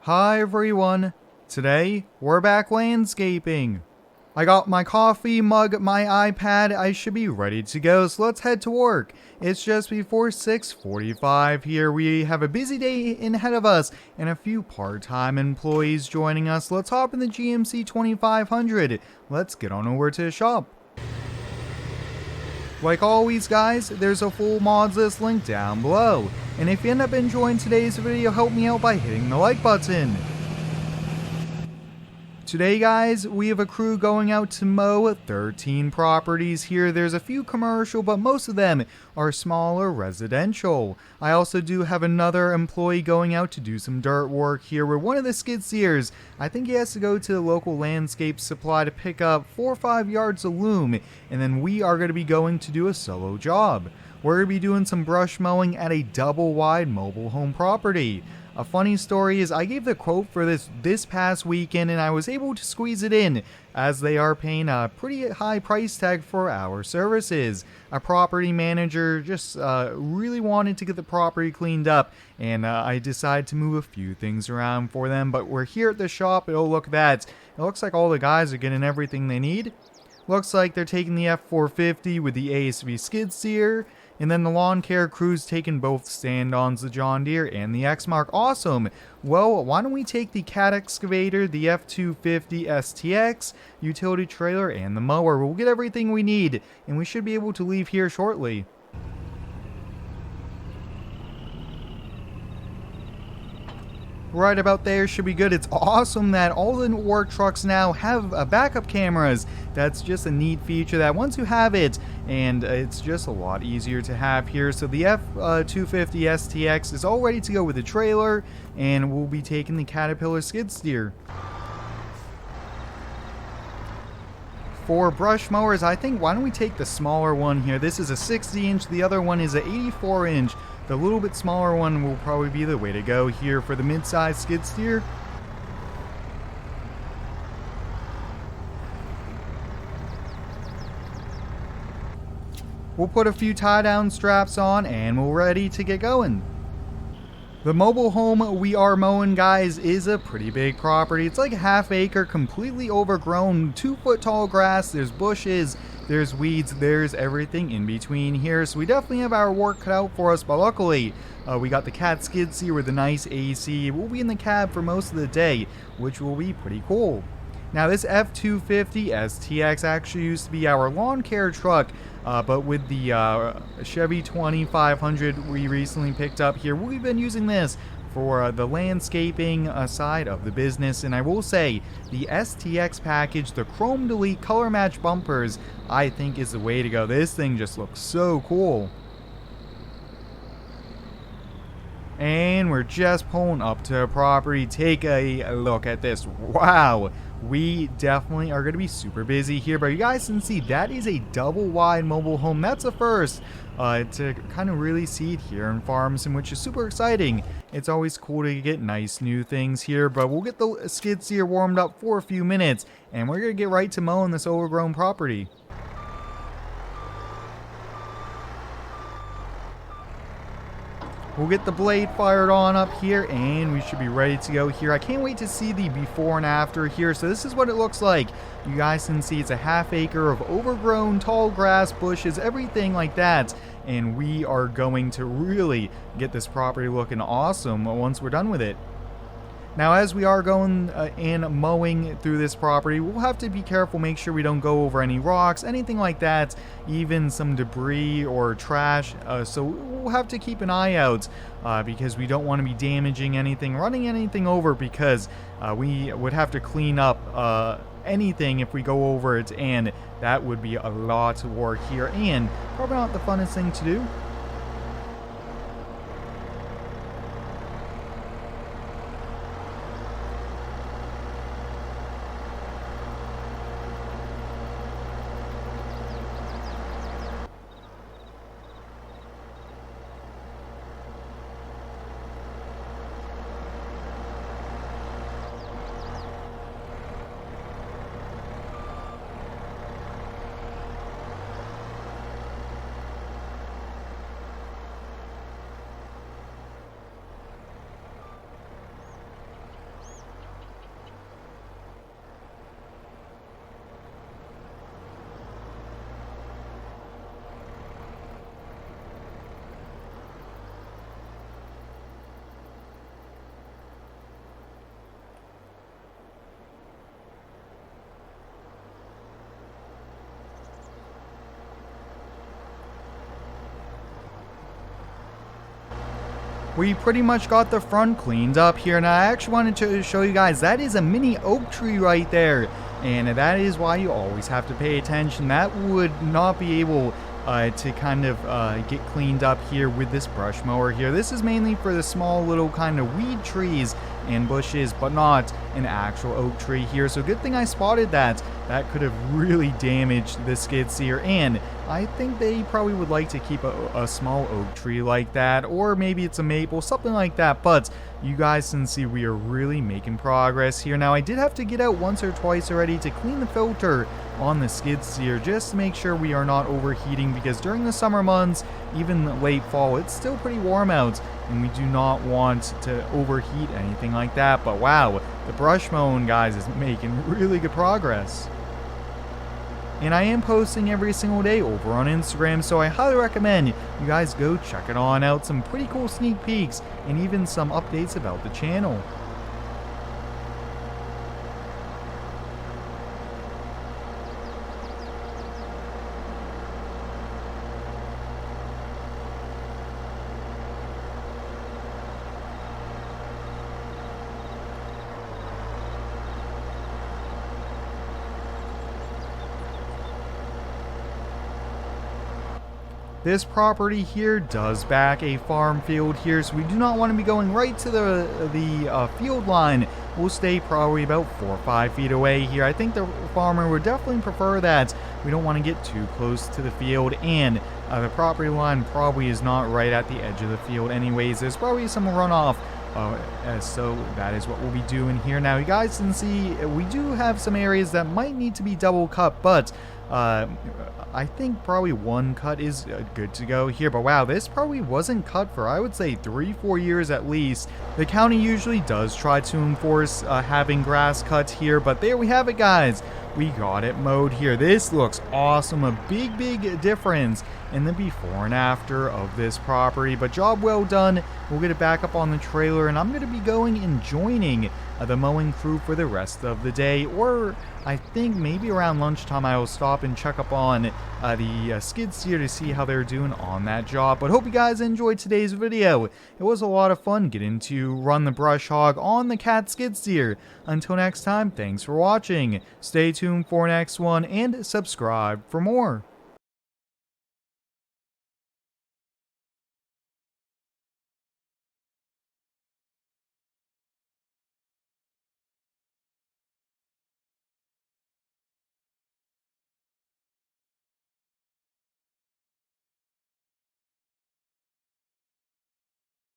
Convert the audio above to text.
Hi everyone, today we're back landscaping. I got my coffee mug, my iPad, I should be ready to go, so let's head to work. It's just before 6:45 here, we have a busy day ahead of us and a few part-time employees joining us. Let's hop in the GMC 2500, let's get on over to the shop. Like always guys, there's a full mods list link down below. And if you end up enjoying today's video, help me out by hitting the like button. Today guys, we have a crew going out to mow 13 properties here. There's a few commercial, but most of them are smaller residential. I also do have another employee going out to do some dirt work here with one of the Skidsteers. I think he has to go to the local landscape supply to pick up 4 or 5 yards of loom, and then we are going to be going to do a solo job. We're going to be doing some brush mowing at a double wide mobile home property. A funny story is I gave the quote for this past weekend and I was able to squeeze it in as they are paying a pretty high price tag for our services. A property manager just really wanted to get the property cleaned up, and I decided to move a few things around for them, but we're here at the shop. Oh, look at that. It looks like all the guys are getting everything they need. Looks like they're taking the F450 with the ASV Skidsteer, and then the lawn care crew's taking both stand-ons, the John Deere and the X-Mark. Awesome! Well, why don't we take the cat excavator, the F250 STX, utility trailer, and the mower. We'll get everything we need, and we should be able to leave here shortly. Right about there should be good. It's awesome that all the work trucks now have backup cameras. That's just a neat feature that once you have it, and it's just a lot easier to have here. So the F250 STX is all ready to go with the trailer, and we'll be taking the Caterpillar Skidsteer. For brush mowers, I think why don't we take the smaller one here. This is a 60-inch, the other one is an 84-inch. The little bit smaller one will probably be the way to go here for the mid-size skid steer. We'll put a few tie-down straps on and we're ready to get going. The mobile home we are mowing, guys, is a pretty big property. It's like a half acre, completely overgrown, 2-foot tall grass. There's bushes, there's weeds, there's everything in between here. So we definitely have our work cut out for us, but luckily we got the cat skid steer with a nice AC. We'll be in the cab for most of the day, which will be pretty cool. Now this F250 STX actually used to be our lawn care truck, but with the Chevy 2500 we recently picked up here, we've been using this for the landscaping side of the business. And I will say, the STX package, the chrome delete color match bumpers, I think is the way to go. This thing just looks so cool. And we're just pulling up to a property. Take a look at this. Wow, we definitely are going to be super busy here, but you guys can see that is a double wide mobile home. That's a first to kind of really see it here in Farmington, which is super exciting. It's always cool to get nice new things here, but we'll get the skid steer warmed up for a few minutes and we're going to get right to mowing this overgrown property. We'll get the blade fired on up here and we should be ready to go here. I can't wait to see the before and after here. So this is what it looks like. You guys can see it's a half acre of overgrown tall grass, bushes, everything like that. And we are going to really get this property looking awesome once we're done with it. Now as we are going and mowing through this property, we'll have to be careful, make sure we don't go over any rocks, anything like that, even some debris or trash. So we'll have to keep an eye out because we don't want to be damaging anything, running anything over, because we would have to clean up anything if we go over it, and that would be a lot of work here and probably not the funnest thing to do. We pretty much got the front cleaned up here, and I actually wanted to show you guys that is a mini oak tree right there, and that is why you always have to pay attention. That would not be able to kind of get cleaned up here with this brush mower here. This is mainly for the small little kind of weed trees and bushes, but not an actual oak tree here. So good thing I spotted that. That could have really damaged the skid steer, and I think they probably would like to keep a small oak tree like that, or maybe it's a maple, something like that. But you guys can see we are really making progress here. Now, I did have to get out once or twice already to clean the filter on the skid steer just to make sure we are not overheating, because during the summer months, even late fall, it's still pretty warm out, and we do not want to overheat anything like that. But wow, the brush mowing, guys, is making really good progress. And I am posting every single day over on Instagram, so I highly recommend you guys go check it on out. Some pretty cool sneak peeks and even some updates about the channel. This property here does back a farm field here, so we do not want to be going right to the field line. We'll stay probably about 4 or 5 feet away here. I think the farmer would definitely prefer that. We don't want to get too close to the field, and the property line probably is not right at the edge of the field anyways. There's probably some runoff. So that is what we'll be doing here. Now, you guys can see we do have some areas that might need to be double cut, but I think probably one cut is good to go here. But wow, this probably wasn't cut for, I would say, 3-4 years at least. The county usually does try to enforce having grass cuts here, but there we have it, guys. We got it mowed here. This looks awesome. A big difference in the before and after of this property. But job well done. We'll get it back up on the trailer, and I'm going to be going and joining the mowing crew for the rest of the day. Or I think maybe around lunchtime I will stop and check up on the skid steer to see how they're doing on that job. But hope you guys enjoyed today's video. It was a lot of fun getting to run the brush hog on the cat skid steer. Until next time, thanks for watching. Stay tuned for next one and subscribe for more.